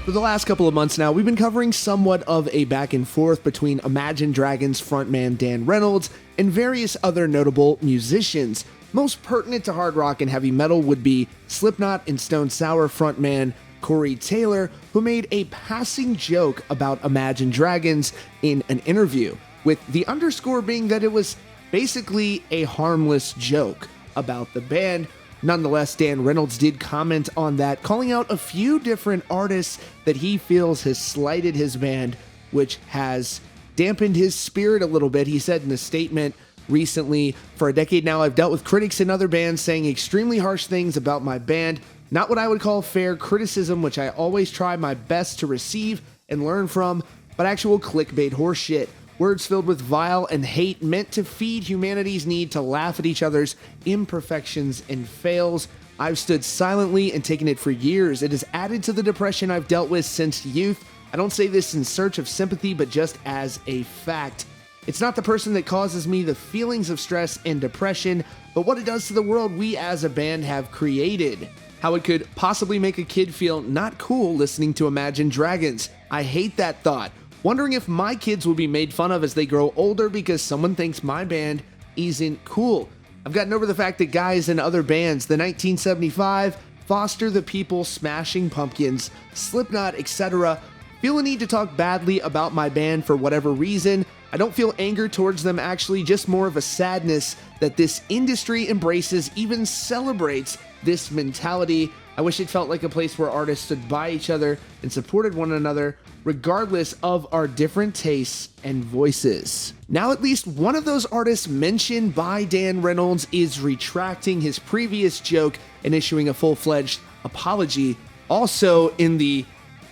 For the last couple of months now, we've been covering somewhat of a back and forth between Imagine Dragons frontman Dan Reynolds and various other notable musicians. Most pertinent to hard rock and heavy metal would be Slipknot and Stone Sour frontman Corey Taylor, who made a passing joke about Imagine Dragons in an interview, with the underscore being that it was basically a harmless joke about the band. Nonetheless, Dan Reynolds did comment on that, calling out a few different artists that he feels has slighted his band, which has dampened his spirit a little bit. He said in a statement recently, "For a decade now, I've dealt with critics in other bands saying extremely harsh things about my band. Not what I would call fair criticism, which I always try my best to receive and learn from, but actual clickbait horseshit. Words filled with vile and hate meant to feed humanity's need to laugh at each other's imperfections and fails. I've stood silently and taken it for years. It has added to the depression I've dealt with since youth. I don't say this in search of sympathy, but just as a fact. It's not the person that causes me the feelings of stress and depression, but what it does to the world we as a band have created. How it could possibly make a kid feel not cool listening to Imagine Dragons. I hate that thought. Wondering if my kids will be made fun of as they grow older because someone thinks my band isn't cool. I've gotten over the fact that guys in other bands, the 1975, Foster the People, Smashing Pumpkins, Slipknot, etc., feel a need to talk badly about my band for whatever reason. I don't feel anger towards them, actually, just more of a sadness that this industry embraces, even celebrates this mentality. I wish it felt like a place where artists stood by each other and supported one another, regardless of our different tastes and voices." Now, at least one of those artists mentioned by Dan Reynolds is retracting his previous joke and issuing a full-fledged apology, also in the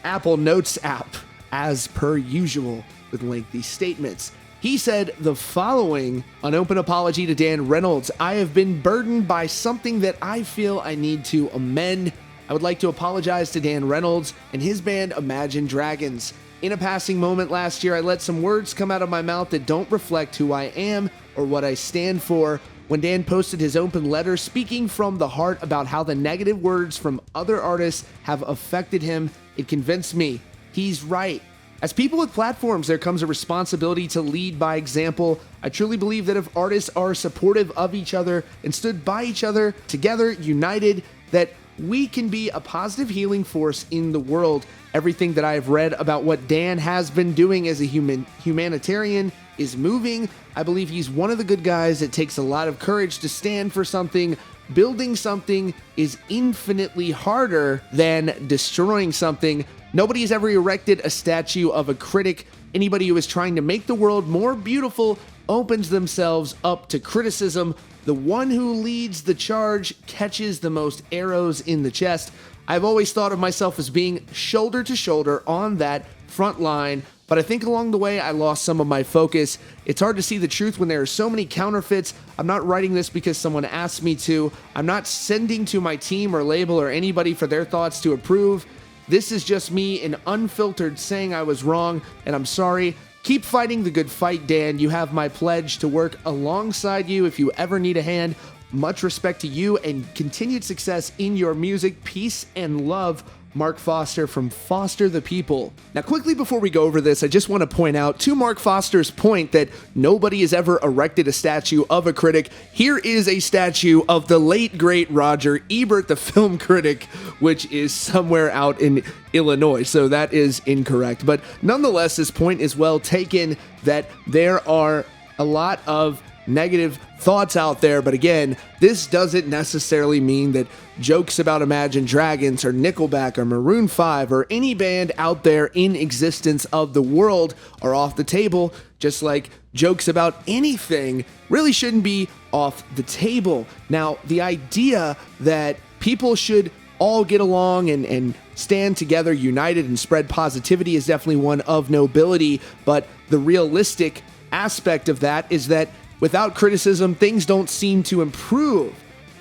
Apple Notes app, as per usual, with lengthy statements. He said the following: "An open apology to Dan Reynolds. I have been burdened by something that I feel I need to amend. I would like to apologize to Dan Reynolds and his band Imagine Dragons. In a passing moment last year, I let some words come out of my mouth that don't reflect who I am or what I stand for. When Dan posted his open letter speaking from the heart about how the negative words from other artists have affected him, it convinced me he's right. As people with platforms, there comes a responsibility to lead by example. I truly believe that if artists are supportive of each other and stood by each other, together, united, that we can be a positive healing force in the world. Everything that I have read about what Dan has been doing as a humanitarian is moving. I believe he's one of the good guys. It takes a lot of courage to stand for something. Building something is infinitely harder than destroying something. Nobody has ever erected a statue of a critic. Anybody who is trying to make the world more beautiful opens themselves up to criticism. The one who leads the charge catches the most arrows in the chest. I've always thought of myself as being shoulder to shoulder on that front line, but I think along the way I lost some of my focus. It's hard to see the truth when there are so many counterfeits. I'm not writing this because someone asked me to. I'm not sending to my team or label or anybody for their thoughts to approve. This is just me, an unfiltered saying I was wrong, and I'm sorry. Keep fighting the good fight, Dan. You have my pledge to work alongside you if you ever need a hand. Much respect to you and continued success in your music. Peace and love, Mark Foster from Foster the People." Now, quickly before we go over this, I just want to point out, to Mark Foster's point that nobody has ever erected a statue of a critic, here is a statue of the late, great Roger Ebert, the film critic, which is somewhere out in Illinois, so that is incorrect. But nonetheless, this point is well taken that there are a lot of negative thoughts out there, but again, this doesn't necessarily mean that jokes about Imagine Dragons or Nickelback or Maroon 5 or any band out there in existence of the world are off the table, just like jokes about anything really shouldn't be off the table. Now, the idea that people should all get along and stand together united and spread positivity is definitely one of nobility, but the realistic aspect of that is that without criticism, things don't seem to improve.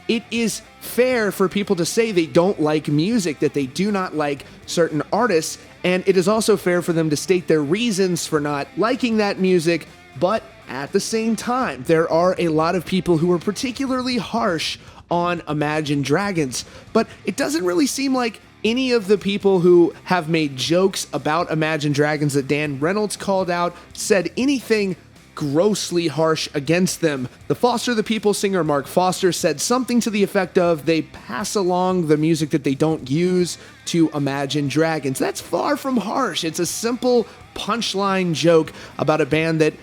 It is fair for people to say they don't like music, that they do not like certain artists, and it is also fair for them to state their reasons for not liking that music, but at the same time, there are a lot of people who are particularly harsh on Imagine Dragons, but it doesn't really seem like any of the people who have made jokes about Imagine Dragons that Dan Reynolds called out said anything grossly harsh against them. The Foster the People singer Mark Foster said something to the effect of they pass along the music that they don't use to Imagine Dragons. That's far from harsh. It's a simple punchline joke about a band that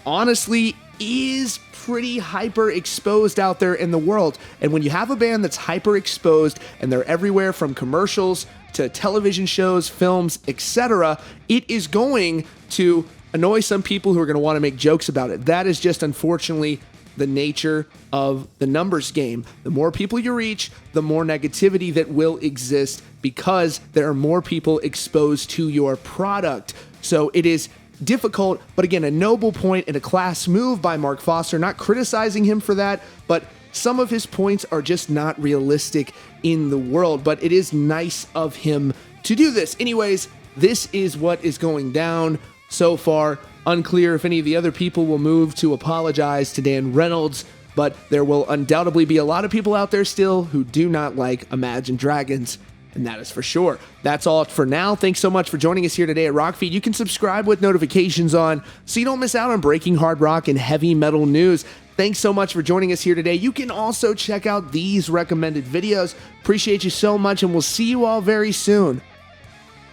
honestly is pretty hyper exposed out there in the world. And when you have a band that's hyper exposed and they're everywhere from commercials to television shows, films, etc., it is going to annoy some people who are going to want to make jokes about it. That is just unfortunately the nature of the numbers game. The more people you reach, the more negativity that will exist because there are more people exposed to your product. So it is difficult, but again, a noble point and a class move by Mark Foster, not criticizing him for that, but some of his points are just not realistic in the world, but it is nice of him to do this. Anyways, this is what is going down so far. Unclear if any of the other people will move to apologize to Dan Reynolds, but there will undoubtedly be a lot of people out there still who do not like Imagine Dragons, and that is for sure. That's all for now. Thanks so much for joining us here today at Rockfeed. You can subscribe with notifications on so you don't miss out on breaking hard rock and heavy metal news. Thanks so much for joining us here today. You can also check out these recommended videos. Appreciate you so much, and we'll see you all very soon.